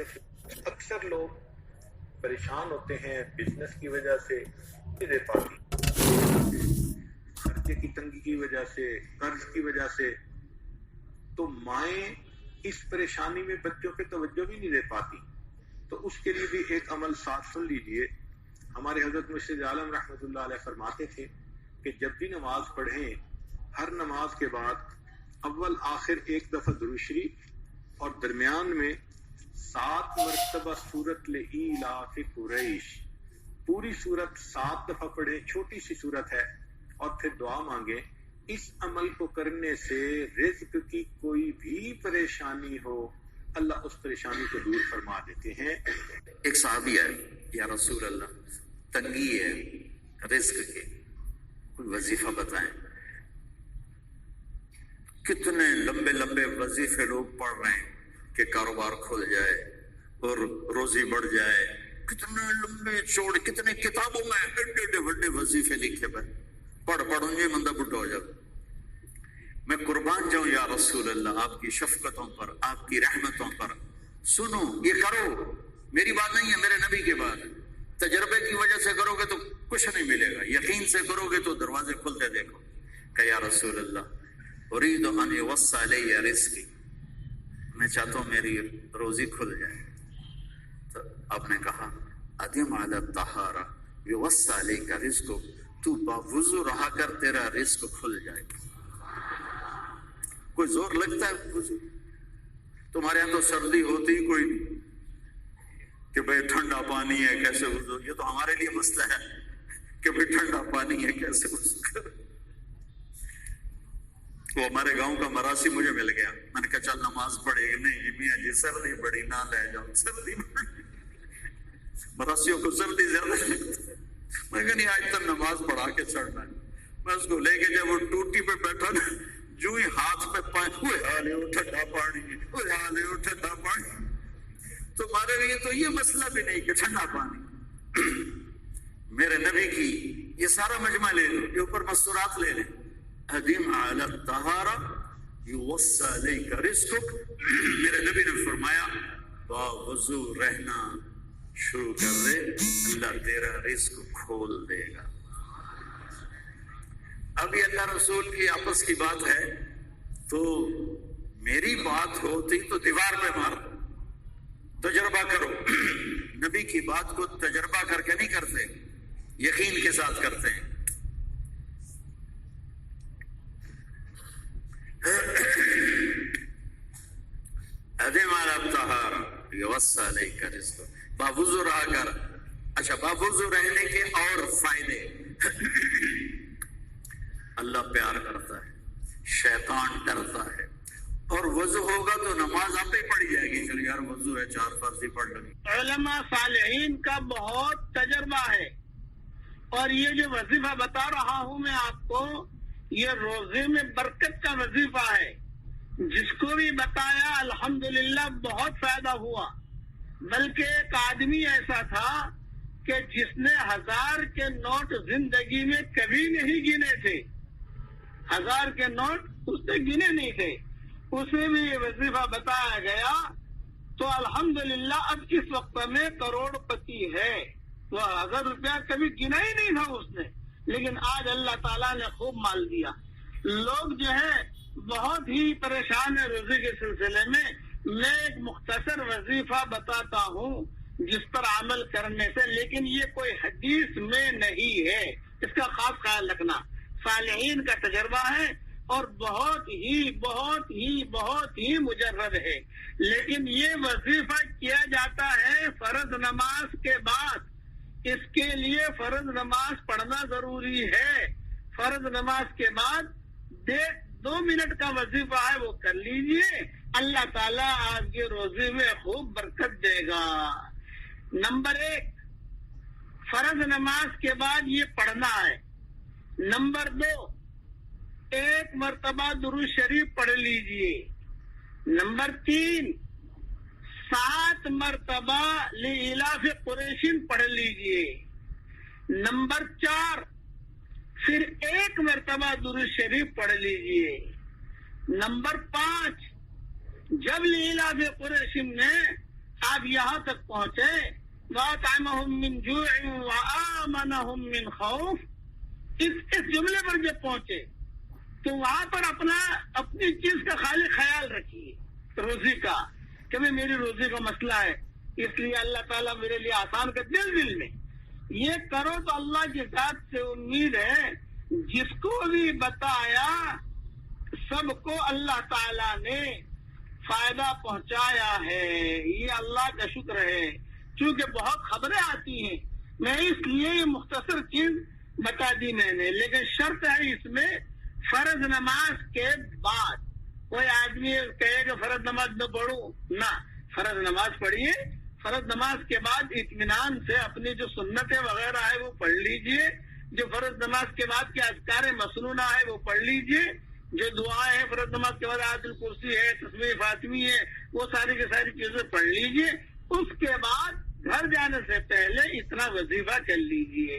اکثر لوگ پریشان ہوتے ہیں بزنس کی وجہ سے، نہیں دے پاتی، خرچے کی تنگی کی وجہ سے، قرض کی وجہ سے، تو مائیں اس پریشانی میں بچوں پہ توجہ بھی نہیں دے پاتی. تو اس کے لیے بھی ایک عمل ساتھ سن لیجئے. ہمارے حضرت مرشد عالم رحمۃ اللہ علیہ فرماتے تھے کہ جب بھی نماز پڑھیں، ہر نماز کے بعد اول آخر ایک دفعہ درود شریف اور درمیان میں 7 مرتبہ سورت لإیلاف قریش، پوری سورت 7 دفعہ پڑھیں، چھوٹی سی سورت ہے، اور پھر دعا مانگیں. اس عمل کو کرنے سے رزق کی کوئی بھی پریشانی ہو، اللہ اس پریشانی کو دور فرما دیتے ہیں. ایک صحابی ہے، یا رسول اللہ تنگی ہے رزق کی، کوئی وظیفہ بتائیں. کتنے لمبے لمبے وظیفے لوگ پڑھ رہے ہیں کہ کاروبار کھل جائے اور روزی بڑھ جائے. کتنے لمبے چوڑے، کتنے کتابوں میں ایڈے بڑے وظیفے لکھے پڑے، پڑھوں گے بندہ بڈھا ہو جائے. میں قربان جاؤں یا رسول اللہ آپ کی شفقتوں پر، آپ کی رحمتوں پر. سنو، یہ کرو، میری بات نہیں ہے، میرے نبی کی بات ہے. تجربے کی وجہ سے کرو گے تو کچھ نہیں ملے گا، یقین سے کرو گے تو دروازے کھلتے دیکھو. کہ یا رسول اللہ اريد ان يوسع لي رزقي، میں چاہتا ہوں میری روزی کھل جائے. تو آپ نے کہا ادم على الطہارہ يوسع لك رزقك، تو باوضو رہا کر تیرا رزق کھل جائے. کوئی زور لگتا ہے وضو؟ تمہارے یہاں تو سردی ہوتی ہی کوئی نہیں کہ بھئی ٹھنڈا پانی ہے کیسے وضو. یہ تو ہمارے لیے مسئلہ ہے کہ بھئی ٹھنڈا پانی ہے کیسے وضو کریں. وہ ہمارے گاؤں کا مراسی مجھے مل گیا، میں نے کہا چل نماز پڑھے گی. نہیں جی میاں جی سردی بڑی، نہ لے جاؤ سردی بڑی. مراسیوں کو سردی زیادہ لگتی. میں کہا نہیں آج تک نماز پڑھا کے چڑھنا ہے. میں اس کو لے کے جب وہ ٹوٹی پہ بیٹھا نا، جو ہی ہاتھ پہ پائے ہوئے حالے ٹھنڈا پانی، ہوئے حالے ٹھنڈا پانی. تو ہمارے لیے تو یہ مسئلہ بھی نہیں کہ ٹھنڈا پانی. میرے نبی کی یہ سارا مجمع لے لو، یہ اوپر مستورات لے لیں. ادم علی الطہارہ یوسع لیک رزقک، میرے نبی نے فرمایا باوضو رہنا شروع کر دے، اللہ تیرا رزق کھول دے گا. اب یہ اللہ رسول کی آپس کی بات ہے، تو میری بات ہوتی تو دیوار پہ مار دو. تجربہ کرو. نبی کی بات کو تجربہ کر کے نہیں کرتے، یقین کے ساتھ کرتے ہیں. ادم علی الطہارہ یوسع لیک رزقک، باوضو رہا کر. اچھا، باوضو رہنے کے اور فائدے. اللہ پیار کرتا ہے، شیطان ڈرتا ہے. اور وضو ہوگا تو نماز آپ ہی پڑھی جائے گی. چل یار وضو ہے 4 فرض ہی پڑھ لگی. علماء صالحین کا بہت تجربہ ہے، اور یہ جو وظیفہ بتا رہا ہوں میں آپ کو، یہ روزے میں برکت کا وظیفہ ہے. جس کو بھی بتایا الحمدللہ بہت فائدہ ہوا. بلکہ ایک آدمی ایسا تھا کہ جس نے 1000 کے نوٹ زندگی میں کبھی نہیں گنے تھے. 1000 کے نوٹ اس نے گنے نہیں تھے. اسے بھی یہ وظیفہ بتایا گیا تو الحمدللہ اب اس وقت میں کروڑ پتی ہے. وہ 1000 روپیہ کبھی گنا ہی نہیں تھا اس نے، لیکن آج اللہ تعالیٰ نے خوب مال دیا. لوگ جو ہے بہت ہی پریشان ہے روزے کے سلسلے میں. میں ایک مختصر وظیفہ بتاتا ہوں جس پر عمل کرنے سے، لیکن یہ کوئی حدیث میں نہیں ہے، اس کا خاص خیال رکھنا. صالحین کا تجربہ ہے اور بہت ہی مجرد ہے. لیکن یہ وظیفہ کیا جاتا ہے فرض نماز کے بعد. اس کے لیے فرض نماز پڑھنا ضروری ہے. فرض نماز کے بعد 2 منٹ کا وظیفہ ہے، وہ کر لیجئے. اللہ تعالیٰ آپ کے روزے میں خوب برکت دے گا. نمبر 1، فرض نماز کے بعد یہ پڑھنا ہے. نمبر 2، 1 مرتبہ درود شریف پڑھ لیجئے. نمبر 3، 7 مرتبہ لإیلاف قریش پڑھ لیجئے. نمبر 4، پھر 1 مرتبہ درود شریف پڑھ لیجئے. نمبر 5، جب لإیلاف قریش میں آپ آپ یہاں تک پہنچے وَأَطْعَمَهُم مِّن جُوعٍ وَآمَنَهُم مِّن خَوْفٍ، اس جملے پر جب پہنچے تو وہاں پر اپنی چیز کا خالی خیال رکھیے، روزی کا، کہ میں میری روزی کا مسئلہ ہے، اس لیے اللہ تعالیٰ میرے لیے آسان کر دل میں یہ کرو تو اللہ کی ذات سے امید ہے جس کو بھی بتایا سب کو اللہ تعالیٰ نے فائدہ پہنچایا ہے، یہ اللہ کا شکر ہے۔ چونکہ بہت خبریں آتی ہیں، میں اس لیے یہ مختصر چیز بتا دی میں نے، لیکن شرط ہے اس میں فرض نماز کے بعد کوئی آدمی کہے کہ فرض نماز نہ پڑھوں، نہ، فرض نماز پڑھیے، فرض نماز کے بعد اطمینان سے اپنی جو سنتیں وغیرہ ہے وہ پڑھ لیجئے، جو فرض نماز کے بعد کے اذکار مسنونہ ہے وہ پڑھ لیجئے، جو دعائیں ہیں فرض نماز کے بعد آیت الکرسی ہے، تسبیح فاطمی ہے، وہ ساری کی ساری چیزیں پڑھ لیجئے۔ اس کے بعد گھر جانے سے پہلے اتنا وظیفہ کر لیجئے،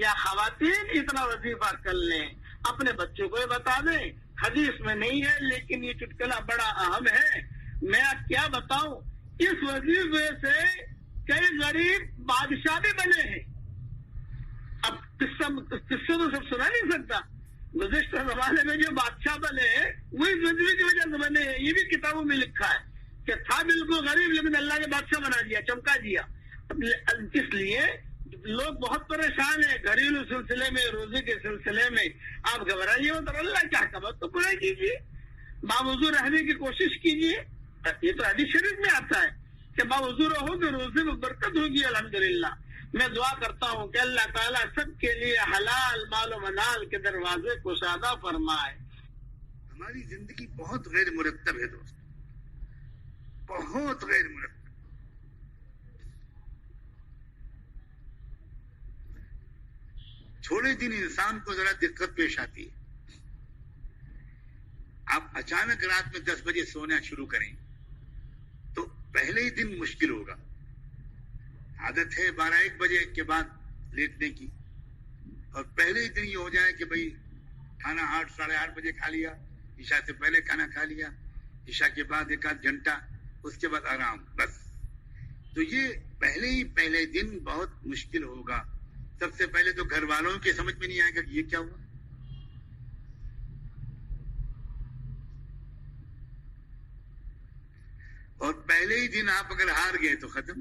یا خواتین اتنا وظیفہ کر لیں، اپنے بچوں کو بتا دیں، حدیث میں نہیں ہے لیکن یہ چٹکلا بڑا اہم ہے، میں اب کیا بتاؤں، اس وظیفے سے کئی غریب بادشاہ بھی بنے ہیں۔ اب قصہ تو سب سنا نہیں سکتا، گزشتہ زمانے میں جو بادشاہ بنے ہیں وہ اس وظیفے کی وجہ سے بنے ہیں، یہ بھی کتابوں میں لکھا ہے کہ تھا بالکل غریب لیکن اللہ نے بادشاہ بنا دیا، چمکا دیا۔ اس لیے لوگ بہت پریشان ہیں گھریلو سلسلے میں، روزی کے سلسلے میں، آپ گھبرائیے تو اللہ کیا خبر تو پورا کیجیے، باوضو رہنے کی کوشش کیجیے، یہ تو حدیث شریف میں آتا ہے کہ باوضو رہو کہ روزی میں برکت ہوگی۔ الحمدللہ میں دعا کرتا ہوں کہ اللہ تعالیٰ سب کے لیے حلال مال و منال کے دروازے کو سادہ فرمائے۔ ہماری زندگی بہت غیر مرتب ہے دوست، بہت غیر مرتب۔ چھوڑے دن انسان کو ذرا دقت پیش آتی ہے، آپ اچانک رات میں 10 بجے سونا شروع کریں تو پہلے ہی دن مشکل ہوگا۔ عادت ہے 12-1 بجے کے بعد لیٹنے کی، اور پہلے ہی دن یہ ہو جائے کہ بھئی کھانا 8-8:30 بجے کھا لیا، عشاء سے پہلے کھانا کھا لیا، عشاء کے بعد 1 گھنٹہ، اس کے بعد آرام، بس۔ تو یہ پہلے دن بہت مشکل ہوگا۔ سب سے پہلے تو گھر والوں کے سمجھ میں نہیں آئے گا کہ یہ کیا ہوا، اور پہلے ہی دن آپ اگر ہار گئے تو ختم۔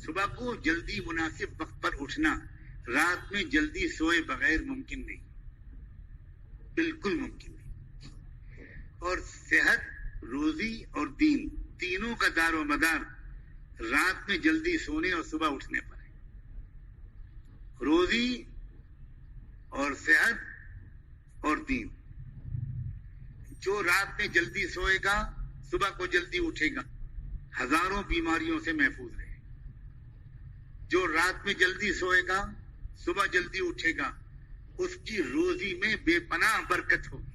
صبح کو جلدی مناسب وقت پر اٹھنا رات میں جلدی سوئے بغیر ممکن نہیں، بالکل ممکن نہیں۔ اور صحت، روزی اور دین تینوں کا دار و مدار رات میں جلدی سونے اور صبح اٹھنے پر ہے۔ روزی اور صحت اور دین، جو رات میں جلدی سوئے گا صبح کو جلدی اٹھے گا، ہزاروں بیماریوں سے محفوظ رہے۔ جو رات میں جلدی سوئے گا صبح جلدی اٹھے گا، اس کی روزی میں بے پناہ برکت ہوگی۔